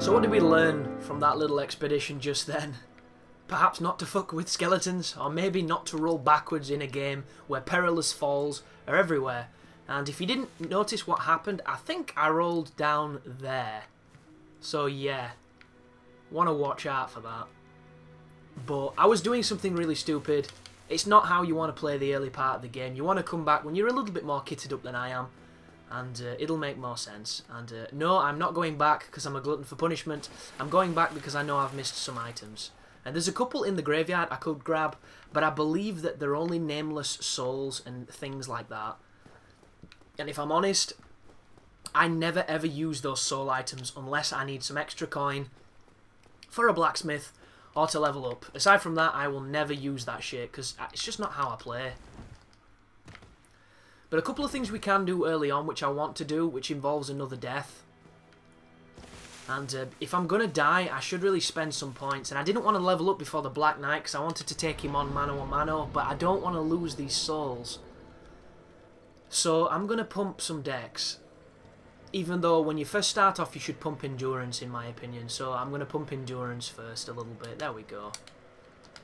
So what did we learn from that little expedition just then? Perhaps not to fuck with skeletons, or maybe not to roll backwards in a game where perilous falls are everywhere. And if you didn't notice what happened, I think I rolled down there. So yeah, want to watch out for that. But I was doing something really stupid. It's not how you want to play the early part of the game. You want to come back when you're a little bit more kitted up than I am. And it'll make more sense. And no, I'm not going back because I'm a glutton for punishment. I'm going back because I know I've missed some items. And there's a couple in the graveyard I could grab, but I believe that they're only nameless souls and things like that. And if I'm honest, I never ever use those soul items unless I need some extra coin for a blacksmith or to level up. Aside from that, I will never use that shit because it's just not how I play. But a couple of things we can do early on, which I want to do, which involves another death. And if I'm going to die, I should really spend some points. And I didn't want to level up before the Black Knight because I wanted to take him on mano a mano, but I don't want to lose these souls. So I'm going to pump some dex. Even though when you first start off, you should pump endurance, in my opinion. So I'm going to pump endurance first a little bit. There we go.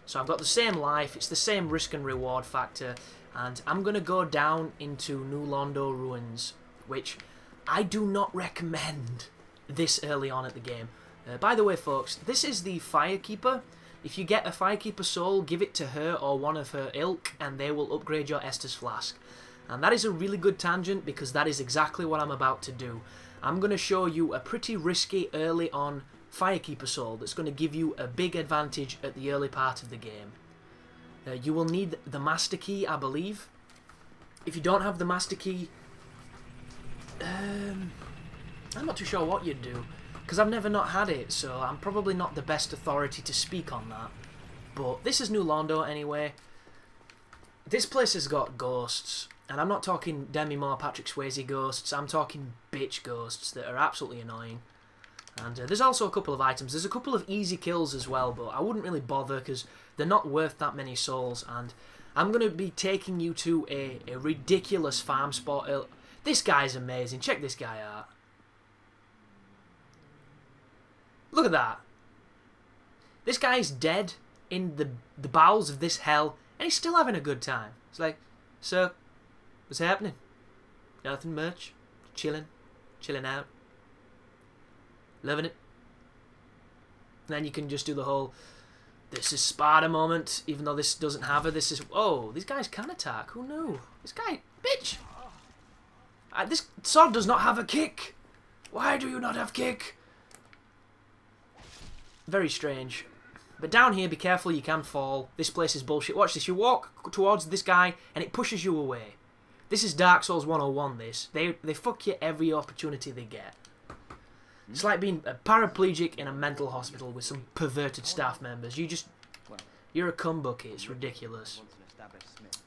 So I've got the same life. It's the same risk and reward factor. And I'm going to go down into New Londo ruins, which I do not recommend this early on at the game. By the way, folks, this is the Firekeeper. If you get a Firekeeper soul, give it to her or one of her ilk, and they will upgrade your estus flask. And that is a really good tangent, because that is exactly what I'm about to do. I'm going to show you a pretty risky early on Firekeeper soul that's going to give you a big advantage at the early part of the game. You will need the Master Key, I believe. If you don't have the Master Key, I'm not too sure what you'd do, because I've never not had it, so I'm probably not the best authority to speak on that. But this is New Londo anyway. This place has got ghosts, and I'm not talking Demi Moore, Patrick Swayze ghosts, I'm talking bitch ghosts that are absolutely annoying. And there's also a couple of items. There's a couple of easy kills as well, but I wouldn't really bother because they're not worth that many souls. And I'm going to be taking you to a ridiculous farm spot. This guy's amazing. Check this guy out. Look at that. This guy's dead in the bowels of this hell, and he's still having a good time. It's like, so, what's happening? Nothing much. Chilling out. Loving it. And then you can just do the whole, this is Sparta moment, even though this doesn't have her. This is, oh, these guys can attack. Who knew? This guy, bitch! This sword does not have a kick. Why do you not have kick? Very strange. But down here, be careful, you can fall. This place is bullshit. Watch this. You walk towards this guy, and it pushes you away. This is Dark Souls 101, this. They fuck you every opportunity they get. It's like being a paraplegic in a mental hospital with some perverted staff members. You're a cum bucket. It's ridiculous.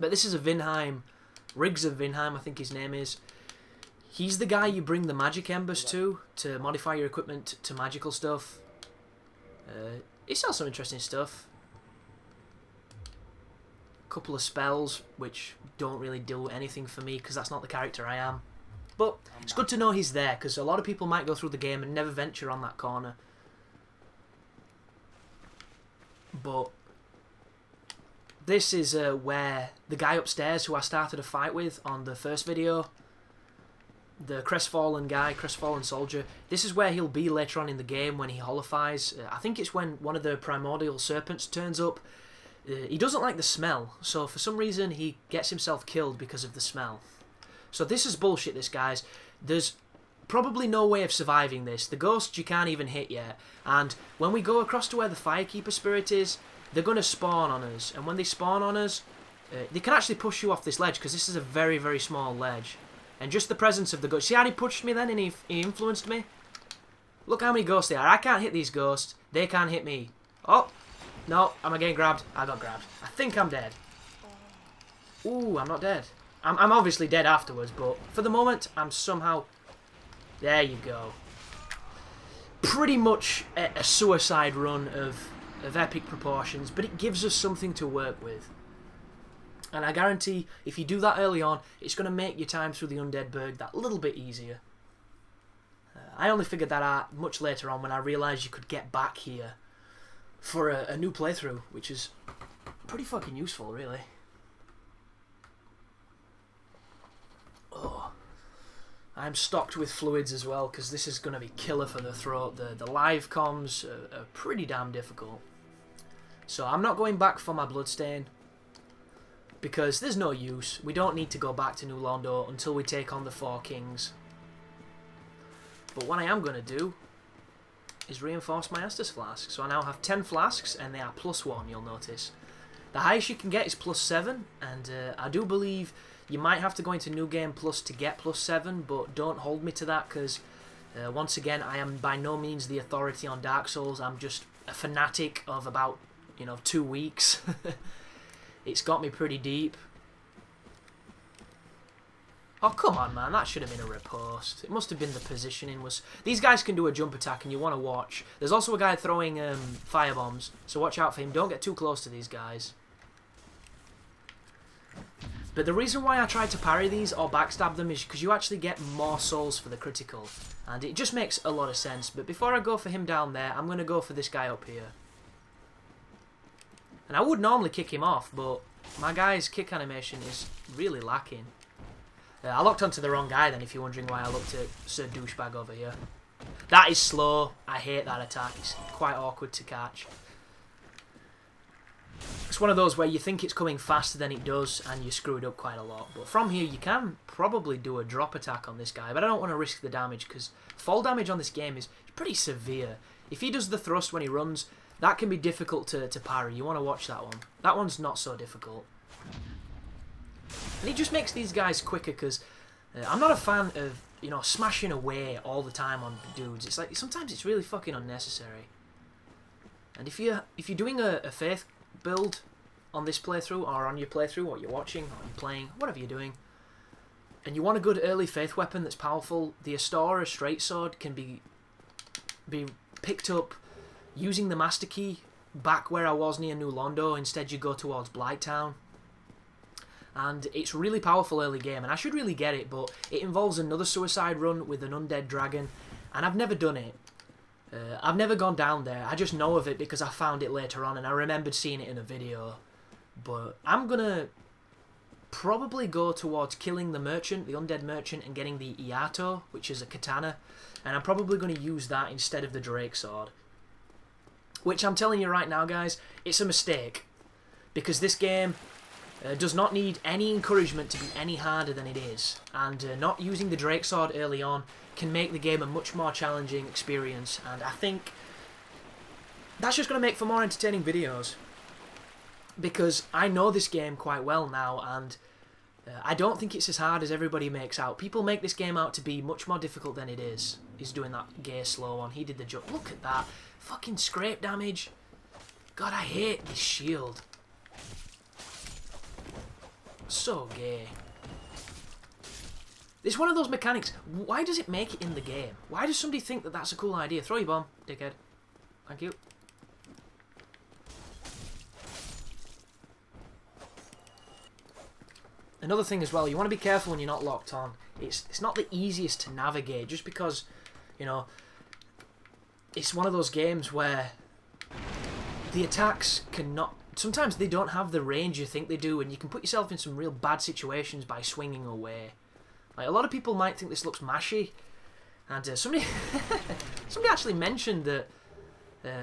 But this is a Vinheim. Riggs of Vinheim, I think his name is. He's the guy you bring the magic embers to modify your equipment to magical stuff. He sells some interesting stuff. A couple of spells, which don't really do anything for me, because that's not the character I am. But it's good to know he's there, because a lot of people might go through the game and never venture on that corner. But this is where the guy upstairs who I started a fight with on the first video, the crestfallen guy, crestfallen soldier, this is where he'll be later on in the game when he holifies. I think it's when one of the primordial serpents turns up. He doesn't like the smell, so for some reason he gets himself killed because of the smell. So this is bullshit, this, guys. There's probably no way of surviving this. The ghosts you can't even hit yet. And when we go across to where the Firekeeper spirit is, they're going to spawn on us. And when they spawn on us, they can actually push you off this ledge, because this is a very, very small ledge. And just the presence of the ghost. See how he pushed me then and he influenced me? Look how many ghosts there are. I can't hit these ghosts. They can't hit me. Oh, no. Am I getting grabbed? I got grabbed. I think I'm dead. Ooh, I'm not dead. I'm obviously dead afterwards, but for the moment, I'm somehow... There you go. Pretty much a suicide run of epic proportions, but it gives us something to work with. And I guarantee, if you do that early on, it's going to make your time through the Undead Burg that little bit easier. I only figured that out much later on when I realised you could get back here for a new playthrough, which is pretty fucking useful, really. Oh, I'm stocked with fluids as well, because this is going to be killer for the throat. The live comms are pretty damn difficult. So I'm not going back for my bloodstain, because there's no use. We don't need to go back to New Londo until we take on the 4 kings. But what I am going to do is reinforce my estus flask. So I now have 10 flasks, and they are +1, you'll notice. The highest you can get is +7, and I do believe you might have to go into New Game Plus to get +7, but don't hold me to that, because once again, I am by no means the authority on Dark Souls. I'm just a fanatic of about, 2 weeks. It's got me pretty deep. Oh, come on, man. That should have been a riposte. It must have been the positioning. These guys can do a jump attack, and you want to watch. There's also a guy throwing firebombs, so watch out for him. Don't get too close to these guys. But the reason why I tried to parry these or backstab them is because you actually get more souls for the critical. And it just makes a lot of sense. But before I go for him down there, I'm going to go for this guy up here. And I would normally kick him off, but my guy's kick animation is really lacking. I locked onto the wrong guy then, if you're wondering why I looked at Sir Douchebag over here. That is slow. I hate that attack. It's quite awkward to catch. It's one of those where you think it's coming faster than it does, and you screw it up quite a lot. But from here, you can probably do a drop attack on this guy, but I don't want to risk the damage, because fall damage on this game is pretty severe. If he does the thrust when he runs, that can be difficult to parry. You want to watch that one. That one's not so difficult. And it just makes these guys quicker, because I'm not a fan of, smashing away all the time on dudes. It's like, sometimes it's really fucking unnecessary. And if you're doing a faith build on this playthrough, or on your playthrough, or you're watching, or you're playing, whatever you're doing, and you want a good early faith weapon that's powerful, the Astora straight sword can be picked up using the master key back where I was near New Londo. Instead you go towards Blighttown. And it's really powerful early game, and I should really get it, but it involves another suicide run with an undead dragon, and I've never done it. I've never gone down there. I just know of it because I found it later on, and I remembered seeing it in a video. But I'm gonna probably go towards killing the merchant, the undead merchant, and getting the Iato, which is a katana, and I'm probably going to use that instead of the Drake sword. Which I'm telling you right now, guys, it's a mistake, because this game does not need any encouragement to be any harder than it is, and not using the Drake sword early on can make the game a much more challenging experience, and I think that's just going to make for more entertaining videos, because I know this game quite well now, and I don't think it's as hard as everybody makes out. People make this game out to be much more difficult than it is. He's doing that gay slow one. He did the jump. Look at that. Fucking scrape damage. God, I hate this shield. So gay. It's one of those mechanics. Why does it make it in the game? Why does somebody think that that's a cool idea? Throw your bomb, dickhead. Thank you. Another thing as well, you want to be careful when you're not locked on. It's not the easiest to navigate, just because, it's one of those games where the attacks cannot... Sometimes they don't have the range you think they do, and you can put yourself in some real bad situations by swinging away. Like, a lot of people might think this looks mashy, and somebody actually mentioned that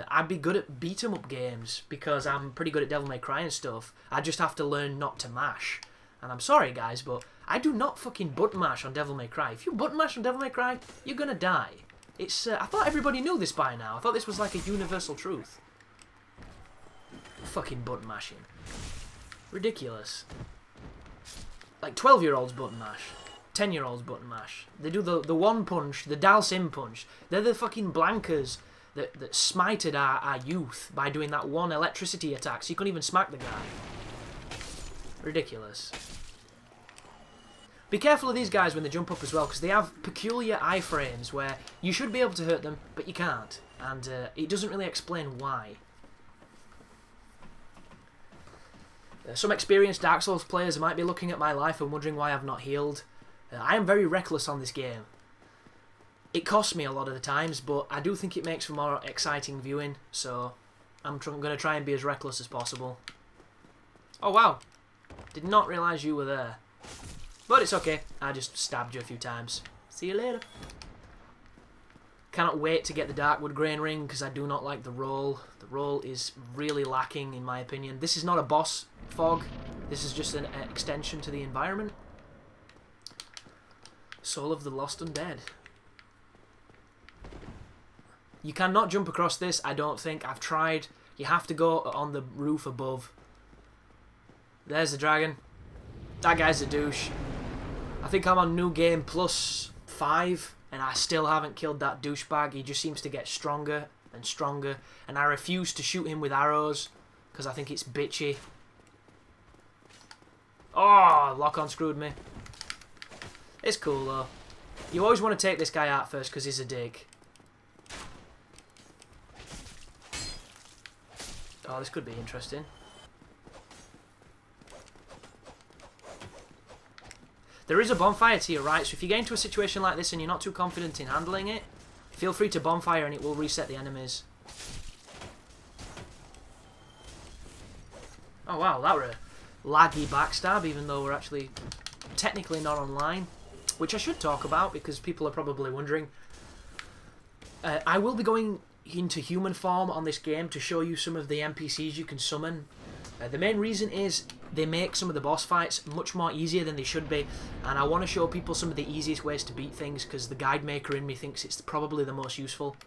I'd be good at beat-em-up games because I'm pretty good at Devil May Cry and stuff. I just have to learn not to mash. And I'm sorry, guys, but I do not fucking button mash on Devil May Cry. If you button mash on Devil May Cry, you're gonna die. It's I thought everybody knew this by now. I thought this was like a universal truth. Fucking button mashing. Ridiculous. Like 12-year-olds button mash. 10-year-olds button mash. They do the one punch, the Dalsim punch. They're the fucking blankers that smited our youth by doing that one electricity attack, so you couldn't even smack the guy. Ridiculous. Be careful of these guys when they jump up as well, because they have peculiar iframes where you should be able to hurt them, but you can't. And it doesn't really explain why. Some experienced Dark Souls players might be looking at my life and wondering why I've not healed. I am very reckless on this game. It costs me a lot of the times, but I do think it makes for more exciting viewing, so I'm going to try and be as reckless as possible. Oh wow, did not realise you were there. But it's okay, I just stabbed you a few times. See you later. Cannot wait to get the Darkwood Grain Ring, because I do not like the roll. The roll is really lacking, in my opinion. This is not a boss fog, this is just an extension to the environment. Soul of the Lost Undead. You cannot jump across this, I don't think. I've tried. You have to go on the roof above. There's the dragon. That guy's a douche. I think I'm on New Game +5, and I still haven't killed that douchebag. He just seems to get stronger and stronger, and I refuse to shoot him with arrows, because I think it's bitchy. Oh, lock-on screwed me. It's cool, though. You always want to take this guy out first, because he's a dick. Oh, this could be interesting. There is a bonfire to your right, so if you get into a situation like this and you're not too confident in handling it, feel free to bonfire and it will reset the enemies. Oh wow, that were a laggy backstab, even though we're actually technically not online, which I should talk about because people are probably wondering. I will be going into human form on this game to show you some of the NPCs you can summon. The main reason is they make some of the boss fights much more easier than they should be, and I want to show people some of the easiest ways to beat things because the guide maker in me thinks it's probably the most useful.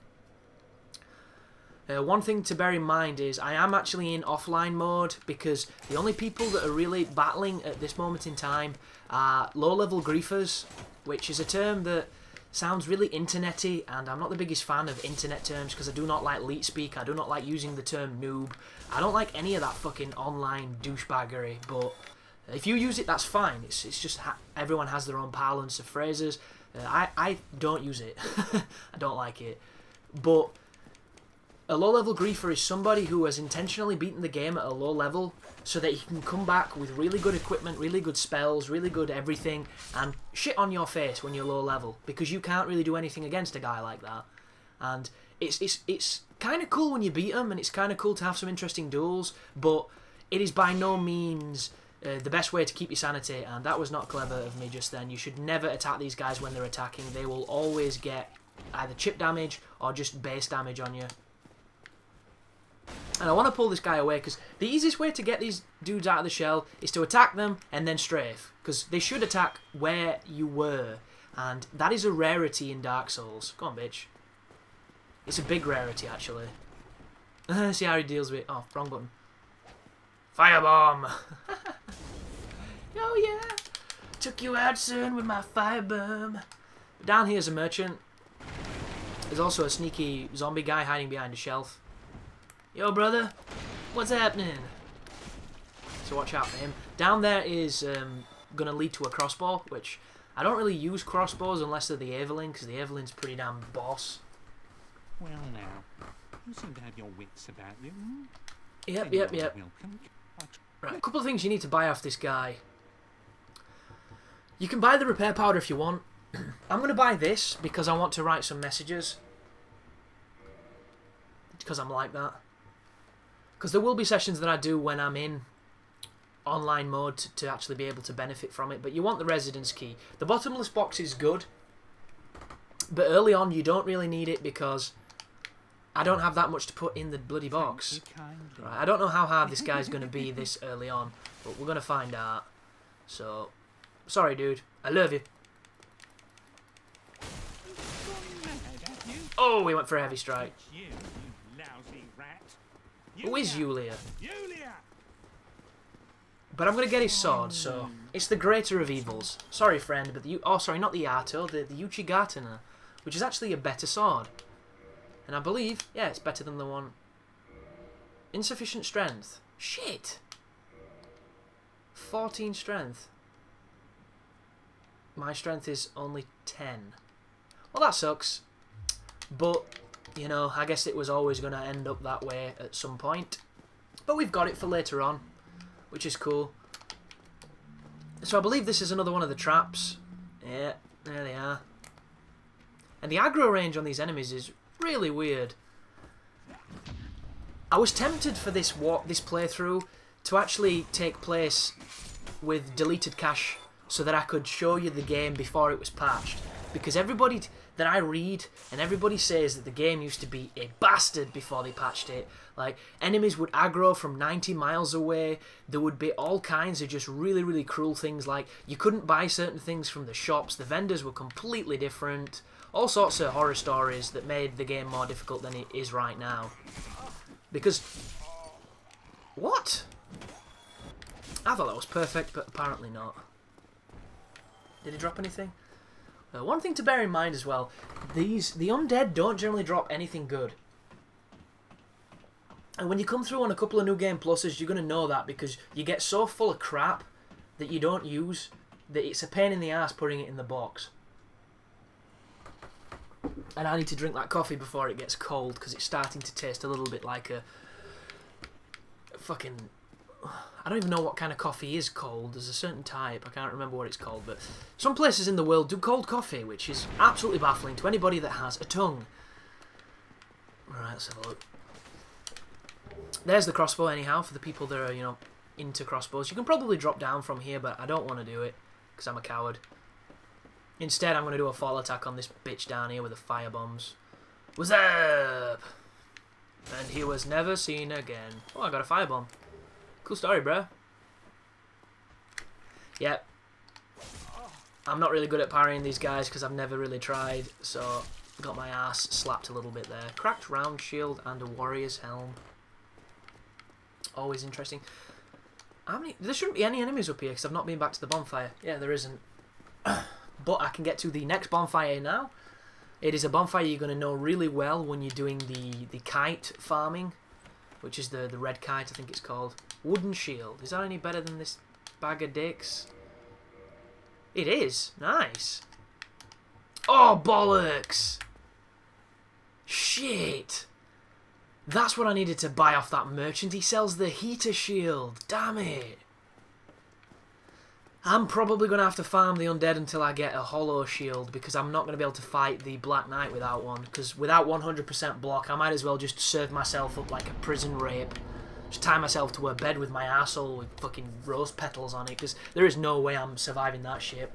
One thing to bear in mind is I am actually in offline mode because the only people that are really battling at this moment in time are low-level griefers, which is a term that sounds really internety, and I'm not the biggest fan of internet terms because I do not like leet speak, I do not like using the term noob, I don't like any of that fucking online douchebaggery, but if you use it, that's fine. It's just everyone has their own parlance of phrases. I don't use it. I don't like it. But a low-level griefer is somebody who has intentionally beaten the game at a low level so that he can come back with really good equipment, really good spells, really good everything, and shit on your face when you're low level, because you can't really do anything against a guy like that. And it's kind of cool when you beat him, and it's kind of cool to have some interesting duels, but it is by no means the best way to keep your sanity, and that was not clever of me just then. You should never attack these guys when they're attacking. They will always get either chip damage or just base damage on you. And I want to pull this guy away because the easiest way to get these dudes out of the shell is to attack them and then strafe, because they should attack where you were, and that is a rarity in Dark Souls. Go on, bitch. It's a big rarity, actually. See how he deals with it. Oh, wrong button. Firebomb! Oh yeah! Took you out, son, with my firebomb. Down here's a merchant. There's also a sneaky zombie guy hiding behind a shelf. Yo, brother, what's happening? So watch out for him. Down there is going to lead to a crossbow, which I don't really use crossbows unless they're the Evelyn, because the Evelyn's pretty damn boss. Well now, you seem to have your wits about you. Yep. Right, a couple of things you need to buy off this guy. You can buy the repair powder if you want. I'm going to buy this because I want to write some messages. Because I'm like that. Because there will be sessions that I do when I'm in online mode to actually be able to benefit from it. But you want the residence key. The bottomless box is good. But early on you don't really need it because I don't have that much to put in the bloody box. Right, I don't know how hard this guy's going to be this early on. But we're going to find out. So, sorry dude. I love you. Oh, we went for a heavy strike. Who is Yulia? But I'm going to get his sword, so... It's the greater of evils. Sorry, friend, but the... Oh, sorry, not the Yato, the Uchigatana, which is actually a better sword. And I believe, yeah, it's better than the one... Insufficient strength. Shit! 14 strength. My strength is only 10. Well, that sucks. But... You know, I guess it was always going to end up that way at some point. But we've got it for later on, which is cool. So I believe this is another one of the traps. Yeah, there they are. And the aggro range on these enemies is really weird. I was tempted for this playthrough to actually take place with deleted cache so that I could show you the game before it was patched. Because everybody that I read and everybody says that the game used to be a bastard before they patched it. Like, enemies would aggro from 90 miles away. There would be all kinds of just really, really cruel things, like you couldn't buy certain things from the shops. The vendors were completely different. All sorts of horror stories that made the game more difficult than it is right now. Because... What? I thought that was perfect, but apparently not. Did he drop anything? One thing to bear in mind as well, the undead don't generally drop anything good. And when you come through on a couple of New Game Pluses, you're going to know that, because you get so full of crap that you don't use that it's a pain in the ass putting it in the box. And I need to drink that coffee before it gets cold, because it's starting to taste a little bit like a fucking... I don't even know what kind of coffee is cold. There's a certain type. I can't remember what it's called. But some places in the world do cold coffee, which is absolutely baffling to anybody that has a tongue. Alright, let's have a look. There's the crossbow anyhow, for the people that are, you know, into crossbows. You can probably drop down from here, but I don't want to do it, because I'm a coward. Instead, I'm going to do a fall attack on this bitch down here with the fire bombs. What's up? And he was never seen again. Oh, I got a firebomb. Cool story, bro. Yep. I'm not really good at parrying these guys because I've never really tried, so got my ass slapped a little bit there. Cracked round shield and a warrior's helm. Always interesting. How many? There shouldn't be any enemies up here because I've not been back to the bonfire. Yeah, there isn't. But I can get to the next bonfire now. It is a bonfire you're going to know really well when you're doing the kite farming, which is the red kite, I think it's called. Wooden shield. Is that any better than this bag of dicks? It is. Nice. Oh, bollocks. Shit. That's what I needed to buy off that merchant. He sells the heater shield. Damn it. I'm probably going to have to farm the undead until I get a hollow shield, because I'm not going to be able to fight the Black Knight without one. Because without 100% block, I might as well just serve myself up like a prison rape. Just tie myself to a bed with my arsehole with fucking rose petals on it, because there is no way I'm surviving that shit.